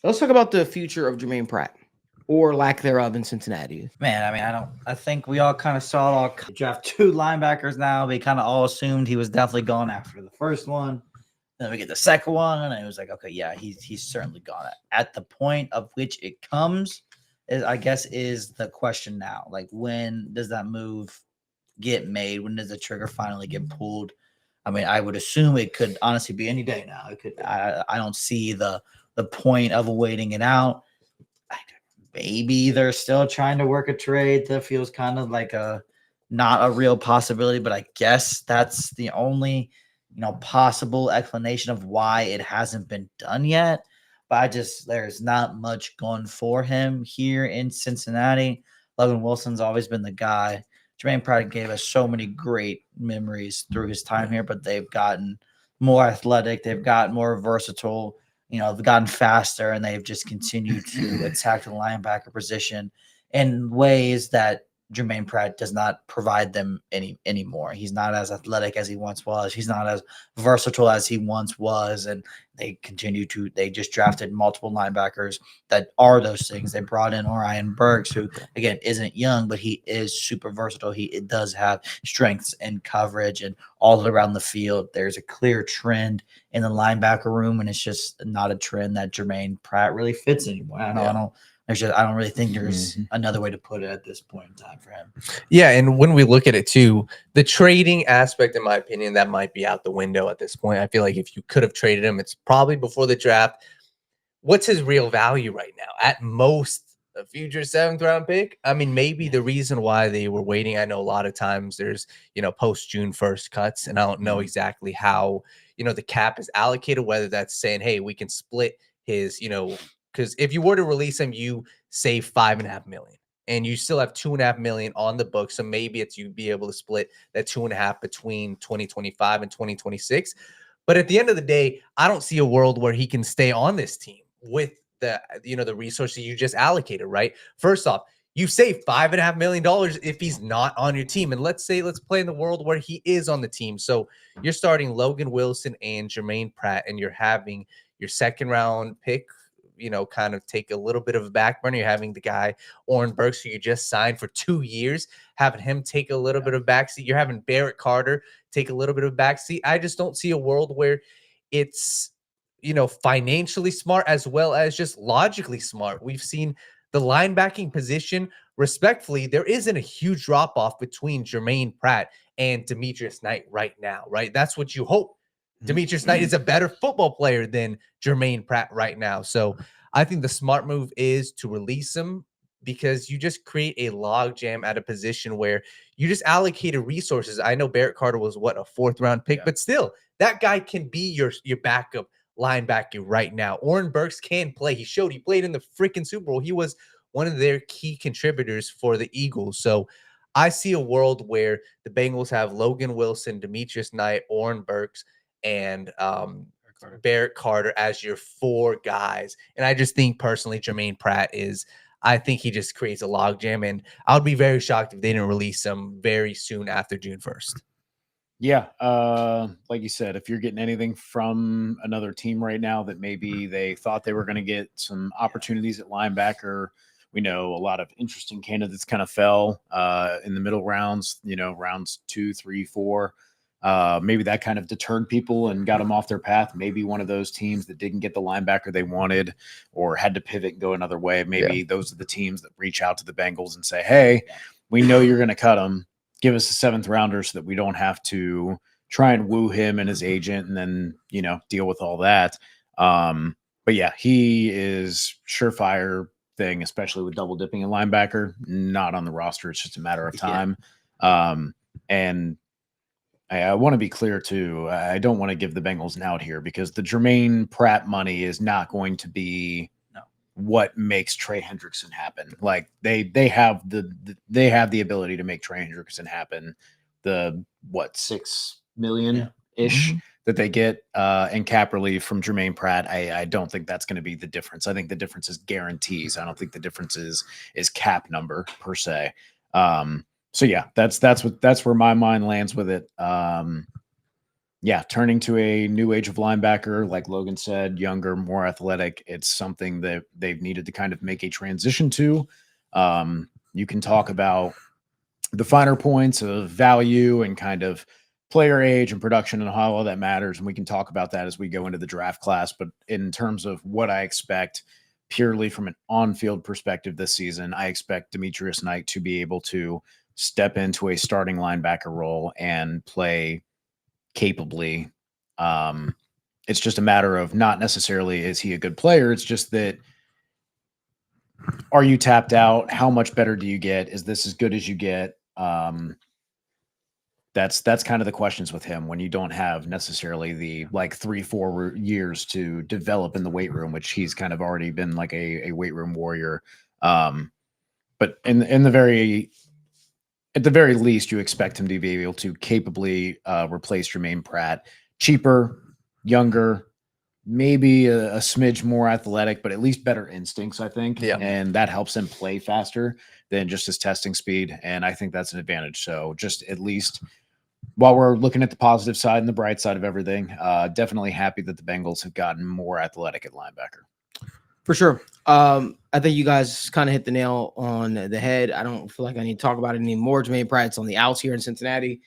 Let's talk about the future of Germaine Pratt or lack thereof in Cincinnati. Man, I mean, I think we all kind of saw it all draft two linebackers now. We kind of all assumed he was definitely gone after the first one. Then we get the second one, and it was like, okay, yeah, he's certainly gone. At the point of which it comes, is I guess is the question now. Like, when does that move get made? When does the trigger finally get pulled? I mean, I would assume it could honestly be any day now. It could. I don't see the point of waiting it out. Maybe they're still trying to work a trade that feels kind of like a not a real possibility, but I guess that's the only possible explanation of why it hasn't been done yet. But there's not much going for him here in Cincinnati. Logan Wilson's always been the guy. Jermaine Pratt gave us so many great memories through his time here, but they've gotten more athletic, they've gotten more versatile, they've gotten faster, and they've just continued to attack the linebacker position in ways that Germaine Pratt does not provide them anymore. He's not as athletic as he once was. He's not as versatile as he once was. And they just drafted multiple linebackers that are those things. They brought in Orion Burks, who again isn't young, but he is super versatile. It does have strengths and coverage and all around the field. There's a clear trend in the linebacker room, and it's just not a trend that Germaine Pratt really fits anymore. I don't really think there's another way to put it at this point in time for him. Yeah, and when we look at it too, the trading aspect, in my opinion, that might be out the window at this point. I feel like if you could have traded him, it's probably before the draft. What's his real value right now? At most, a future 7th-round pick. I mean, maybe the reason why they were waiting, I know a lot of times there's, post June 1st cuts, and I don't know exactly how, the cap is allocated, whether that's saying, hey, we can split his, because if you were to release him, you save $5.5 million. And you still have $2.5 million on the book. So maybe you'd be able to split that 2.5 between 2025 and 2026. But at the end of the day, I don't see a world where he can stay on this team with the resources you just allocated, right? First off, you save $5.5 million if he's not on your team. And let's play in the world where he is on the team. So you're starting Logan Wilson and Germaine Pratt, and you're having your 2nd-round pick, kind of take a little bit of a back burner. You're having the guy, Oren Burks, who you just signed for 2 years, having him take a little bit of backseat. You're having Barrett Carter take a little bit of backseat. I just don't see a world where it's, financially smart as well as just logically smart. We've seen the linebacking position, respectfully, there isn't a huge drop off between Germaine Pratt and Demetrius Knight right now, right? That's what you hope. Demetrius Knight is a better football player than Germaine Pratt right now. So I think the smart move is to release him, because you just create a logjam at a position where you just allocated resources. I know Barrett Carter was a 4th-round pick, but still, that guy can be your backup linebacker right now. Oren Burks can play. He played in the freaking Super Bowl. He was one of their key contributors for the Eagles. So I see a world where the Bengals have Logan Wilson, Demetrius Knight, Oren Burks, and Barrett Carter as your 4 guys. And I just think personally, Germaine Pratt I think he just creates a logjam, and I would be very shocked if they didn't release him very soon after June 1st. Yeah, like you said, if you're getting anything from another team right now that maybe they thought they were going to get some opportunities at linebacker, we know a lot of interesting candidates kind of fell in the middle rounds, rounds 2, 3, 4. Maybe that kind of deterred people and got them off their path. Maybe one of those teams that didn't get the linebacker they wanted or had to pivot and go another way. Maybe those are the teams that reach out to the Bengals and say, hey, we know you're going to cut him. Give us a 7th-rounder so that we don't have to try and woo him and his agent and then, deal with all that. But yeah, he is surefire thing, especially with double dipping a linebacker, not on the roster. It's just a matter of time. And I want to be clear too. I don't want to give the Bengals an out here, because the Germaine Pratt money is not going to be what makes Trey Hendrickson happen. Like they have the ability to make Trey Hendrickson happen. The $6 million ish that they get in cap relief from Germaine Pratt. I don't think that's going to be the difference. I think the difference is guarantees. I don't think the difference is cap number per se. So yeah, that's where my mind lands with it. yeah, turning to a new age of linebacker, like Logan said, younger, more athletic. It's something that they've needed to kind of make a transition to. You can talk about the finer points of value and kind of player age and production and how all that matters. And we can talk about that as we go into the draft class. But in terms of what I expect purely from an on-field perspective this season, I expect Demetrius Knight to be able to step into a starting linebacker role and play capably. It's just a matter of not necessarily is he a good player. It's just that are you tapped out? How much better do you get? Is this as good as you get? That's kind of the questions with him when you don't have necessarily the like 3-4 years to develop in the weight room, which he's kind of already been like a weight room warrior. But in the very at the very least, you expect him to be able to capably replace Germaine Pratt, cheaper, younger, maybe a smidge more athletic, but at least better instincts, I think. Yeah. And that helps him play faster than just his testing speed. And I think that's an advantage. So just at least while we're looking at the positive side and the bright side of everything, definitely happy that the Bengals have gotten more athletic at linebacker. For sure. I think you guys kind of hit the nail on the head. I don't feel like I need to talk about it anymore. Germaine Pratt's on the outs here in Cincinnati.